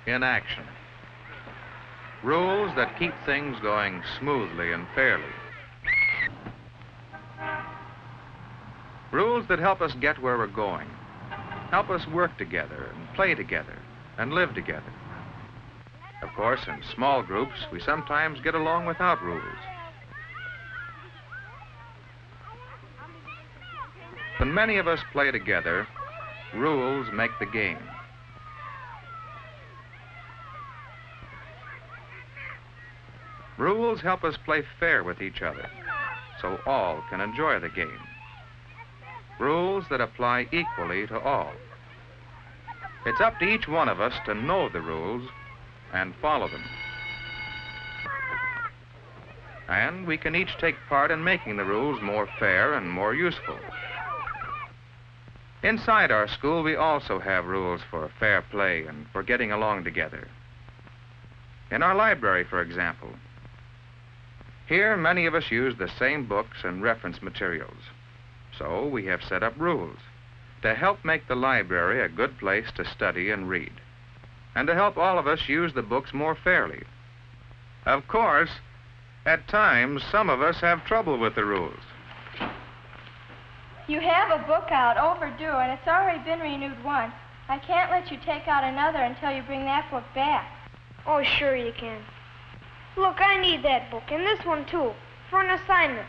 in action. Rules that keep things going smoothly and fairly. Rules that help us get where we're going, help us work together and play together and live together. Of course, in small groups, we sometimes get along without rules. When many of us play together, rules make the game. Rules help us play fair with each other, so all can enjoy the game. Rules that apply equally to all. It's up to each one of us to know the rules and follow them. And we can each take part in making the rules more fair and more useful. Inside our school, we also have rules for fair play and for getting along together. In our library, for example, here many of us use the same books and reference materials. So we have set up rules to help make the library a good place to study and read, and to help all of us use the books more fairly. Of course, at times, some of us have trouble with the rules. You have a book out, overdue, and it's already been renewed once. I can't let you take out another until you bring that book back. Oh, sure you can. Look, I need that book, and this one, too, for an assignment.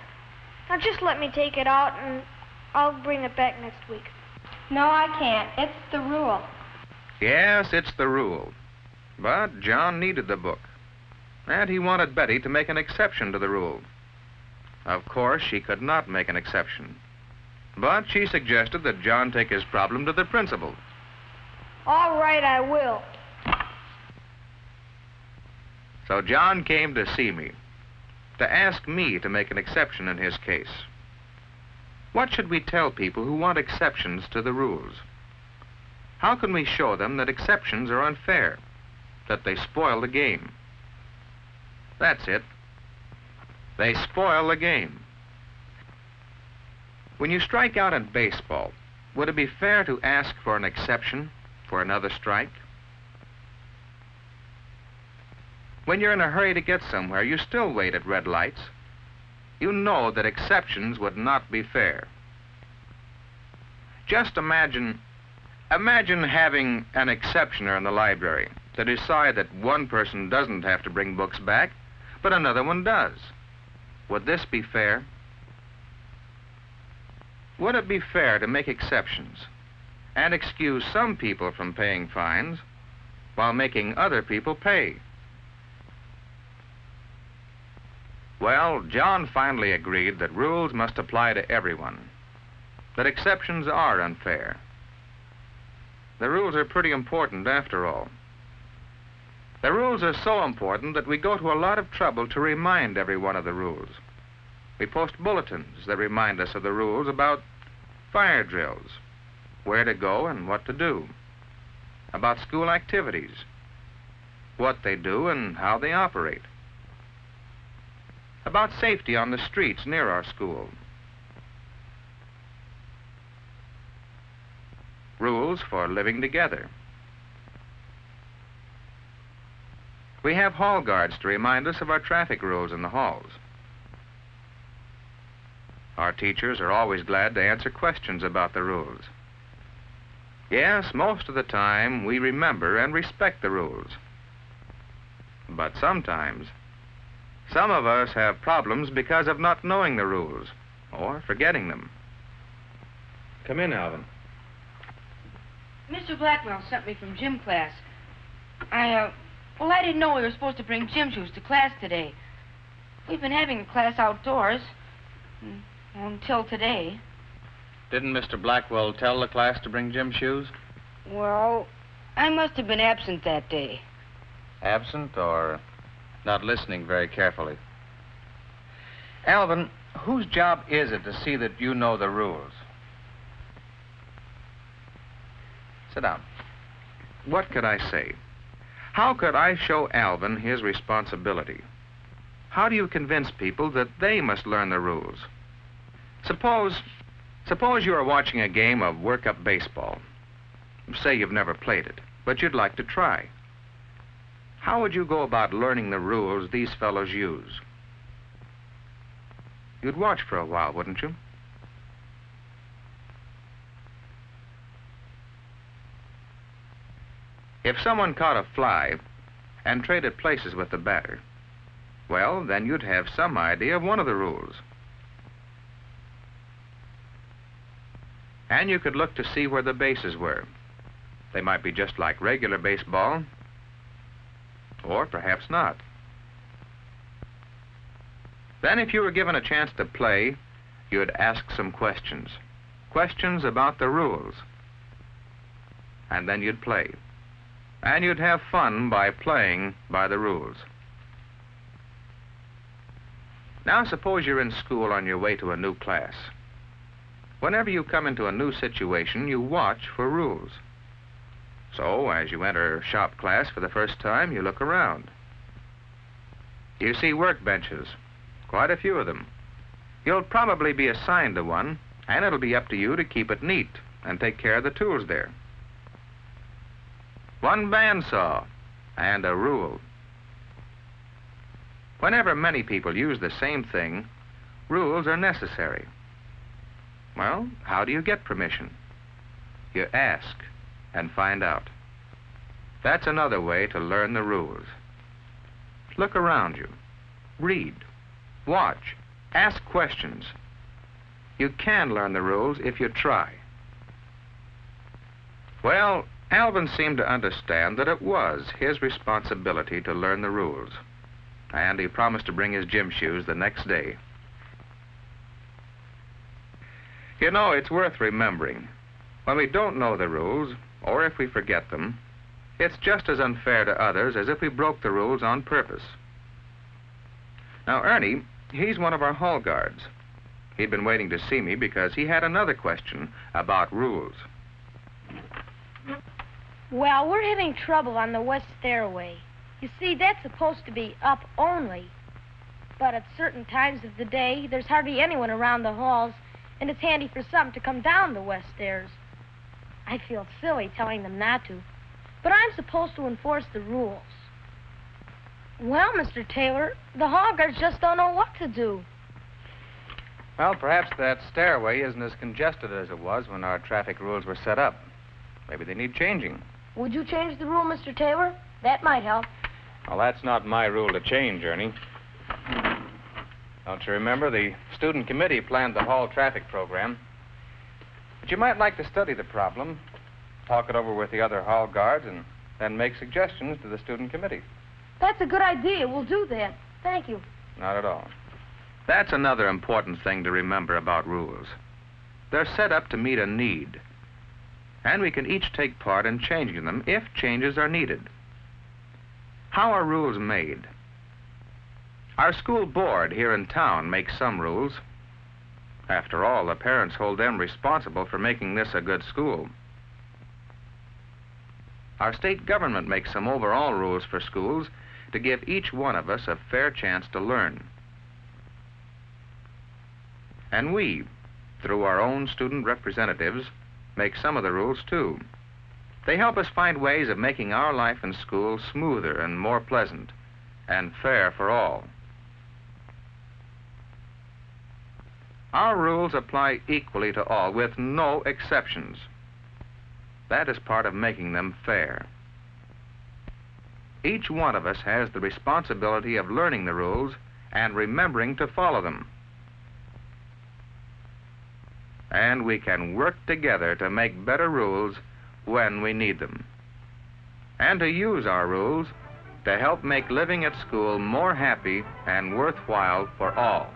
Now, just let me take it out, and I'll bring it back next week. No, I can't. It's the rule. Yes, it's the rule. But John needed the book, and he wanted Betty to make an exception to the rule. Of course, she could not make an exception, but she suggested that John take his problem to the principal. All right, I will. So John came to see me, to ask me to make an exception in his case. What should we tell people who want exceptions to the rules? How can we show them that exceptions are unfair, that they spoil the game? That's it. They spoil the game. When you strike out in baseball, would it be fair to ask for an exception for another strike? When you're in a hurry to get somewhere, you still wait at red lights. You know that exceptions would not be fair. Just imagine having an exceptioner in the library to decide that one person doesn't have to bring books back, but another one does. Would this be fair? Would it be fair to make exceptions and excuse some people from paying fines while making other people pay? Well, John finally agreed that rules must apply to everyone, that exceptions are unfair. The rules are pretty important after all. The rules are so important that we go to a lot of trouble to remind everyone of the rules. We post bulletins that remind us of the rules about fire drills, where to go and what to do, about school activities, what they do and how they operate, about safety on the streets near our school, rules for living together. We have hall guards to remind us of our traffic rules in the halls. Our teachers are always glad to answer questions about the rules. Yes, most of the time we remember and respect the rules. But sometimes, some of us have problems because of not knowing the rules or forgetting them. Come in, Alvin. Mr. Blackwell sent me from gym class. I didn't know we were supposed to bring gym shoes to class today. We've been having a class outdoors until today. Didn't Mr. Blackwell tell the class to bring gym shoes? Well, I must have been absent that day. Absent or not listening very carefully? Alvin, whose job is it to see that you know the rules? Sit down. What could I say? How could I show Alvin his responsibility? How do you convince people that they must learn the rules? Suppose you are watching a game of work-up baseball. Say you've never played it, but you'd like to try. How would you go about learning the rules these fellows use? You'd watch for a while, wouldn't you? If someone caught a fly and traded places with the batter, well, then you'd have some idea of one of the rules. And you could look to see where the bases were. They might be just like regular baseball, or perhaps not. Then if you were given a chance to play, you'd ask some questions. Questions about the rules. And then you'd play. And you'd have fun by playing by the rules. Now suppose you're in school on your way to a new class. Whenever you come into a new situation, you watch for rules. So, as you enter shop class for the first time, you look around. You see workbenches, quite a few of them. You'll probably be assigned to one, and it'll be up to you to keep it neat and take care of the tools there. One bandsaw and a rule. Whenever many people use the same thing, rules are necessary. Well, how do you get permission? You ask and find out. That's another way to learn the rules. Look around you. Read. Watch. Ask questions. You can learn the rules if you try. Well, Alvin seemed to understand that it was his responsibility to learn the rules, and he promised to bring his gym shoes the next day. You know, it's worth remembering. When we don't know the rules, or if we forget them, it's just as unfair to others as if we broke the rules on purpose. Now, Ernie, he's one of our hall guards. He'd been waiting to see me because he had another question about rules. Well, we're having trouble on the west stairway. You see, that's supposed to be up only. But at certain times of the day, there's hardly anyone around the halls, and it's handy for some to come down the west stairs. I feel silly telling them not to, but I'm supposed to enforce the rules. Well, Mr. Taylor, the hall guards just don't know what to do. Well, perhaps that stairway isn't as congested as it was when our traffic rules were set up. Maybe they need changing. Would you change the rule, Mr. Taylor? That might help. Well, that's not my rule to change, Ernie. Don't you remember, the student committee planned the hall traffic program? But you might like to study the problem, talk it over with the other hall guards, and then make suggestions to the student committee. That's a good idea. We'll do that. Thank you. Not at all. That's another important thing to remember about rules. They're set up to meet a need, and we can each take part in changing them if changes are needed. How are rules made? Our school board here in town makes some rules. After all, the parents hold them responsible for making this a good school. Our state government makes some overall rules for schools to give each one of us a fair chance to learn. And we, through our own student representatives, make some of the rules too. They help us find ways of making our life in school smoother and more pleasant and fair for all. Our rules apply equally to all, with no exceptions. That is part of making them fair. Each one of us has the responsibility of learning the rules and remembering to follow them. And we can work together to make better rules when we need them, and to use our rules to help make living at school more happy and worthwhile for all.